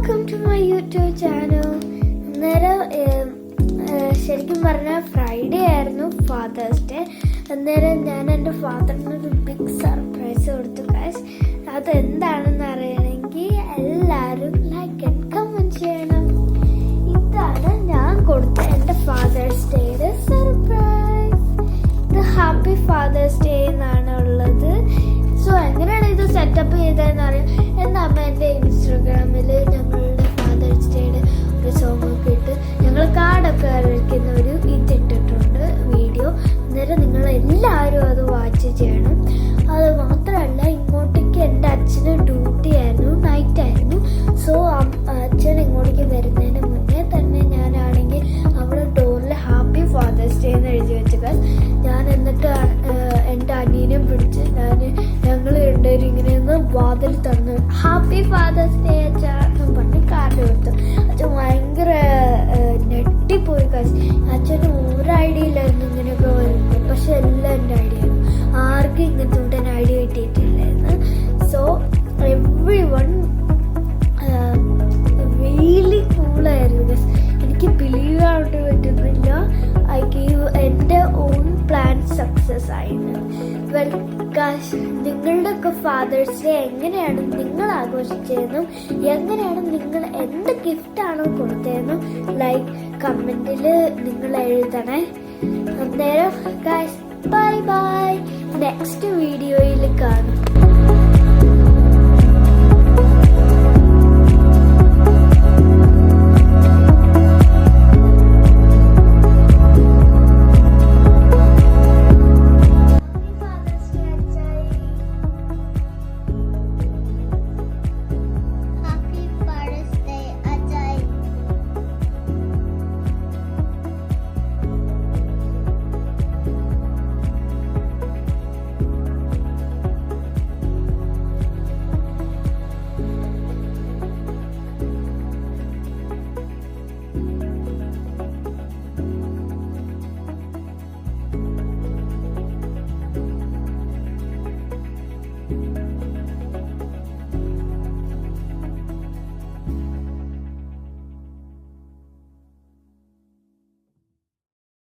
Welcome to my YouTube channel. അന്നേരം ശരിക്കും പറഞ്ഞാൽ ഫ്രൈഡേ ആയിരുന്നു ഫാദേഴ്സ് ഡേ. അന്നേരം ഞാൻ എൻ്റെ ഫാദറിന് ഒരു ബിഗ് സർപ്രൈസ് കൊടുത്തു ഗൈസ്. അതെന്താണെന്ന് അറിയണമെങ്കിൽ എല്ലാവരും ലൈക്ക് ആൻഡ് കമൻറ്റ് ചെയ്യണം. ഇതാണ് ഞാൻ കൊടുത്ത എൻ്റെ ഫാദേഴ്സ് ഡേയുടെ സർപ്രൈസ്. ഇത് ഹാപ്പി ഫാദേഴ്സ് ഡേ എന്നാണ് ഉള്ളത്. സോ എങ്ങനെയാണ് ഇത് സെറ്റപ്പ് ചെയ്തതെന്ന് അറിയാം. എൻ്റെ അമ്മ എൻ്റെ ഇൻസ്റ്റാഗ്രാമിൽ ഞങ്ങളുടെ ഫാദേഴ്സ് ഡേയുടെ ഒരു സോങ് ഒക്കെ ഇട്ട് ഞങ്ങൾ കാർഡൊക്കെ വരയ്ക്കുന്ന ഒരു ഇതിട്ടിട്ടുണ്ട് വീഡിയോ. അന്നേരം നിങ്ങളെല്ലാവരും അത് വാച്ച് ചെയ്യണം. അത് മാത്രമല്ല ഇങ്ങോട്ടേക്ക് എൻ്റെ അച്ഛന് ഡ്യൂട്ടി ആയിരുന്നു, നൈറ്റ് ആയിരുന്നു. സോ അച്ഛൻ ഇങ്ങോട്ടേക്ക് വരുന്നതിന് മുന്നേ തന്നെ ഞാനാണെങ്കിൽ അവിടെ ഡോറിൽ ഹാപ്പി ഫാദേഴ്സ് ഡേ എന്ന് എഴുതി വെച്ചത്. ഞാൻ എന്നിട്ട് എൻ്റെ അനിയനെ പിടിച്ച് ഞങ്ങൾ രണ്ടുപേരും ഇങ്ങനെയൊന്ന് വാതിൽ തന്നു ഹാപ്പി ഫാദേഴ്സ് ഡേ അച്ഛാ എന്ന് പറഞ്ഞ് കാർഡ് കൊടുത്തു. അച്ഛൻ ഭയങ്കര ഞെട്ടിപ്പോയി. അച്ഛന് ഒരു ഐഡിയ ഇല്ലായിരുന്നു ഇങ്ങനെയൊക്കെ വരുന്നത്. പക്ഷെ എല്ലാം എൻ്റെ ഐഡിയ ആയിരുന്നു. ആർക്കും ഇങ്ങനത്തെ കൂടെ ഐഡിയ കിട്ടിയിട്ടില്ലായിരുന്നു. സോ എവ്രി വൺ റിയലി കൂളായിരുന്നു. എനിക്ക് ബിലീവ് ആവാൻ പറ്റുന്നില്ല. ഐ ഗീവ് എൻ്റെ ഓൺ പ്ലാൻ സക്സസ് ആയിരുന്നു. വെൽ നിങ്ങളുടെയൊക്കെ ഫാദേഴ്സ് ഡേ എങ്ങനെയാണ് നിങ്ങൾ ആഘോഷിച്ചതെന്നും എങ്ങനെയാണ് നിങ്ങൾ എന്ത് ഗിഫ്റ്റാണോ കൊടുത്തതെന്നും ലൈക്ക് കമൻറ്റിൽ നിങ്ങൾ എഴുതണേ. അന്നേരം ഗൈസ് ബൈ ബൈ. നെക്സ്റ്റ് വീഡിയോയിൽ കാണാം.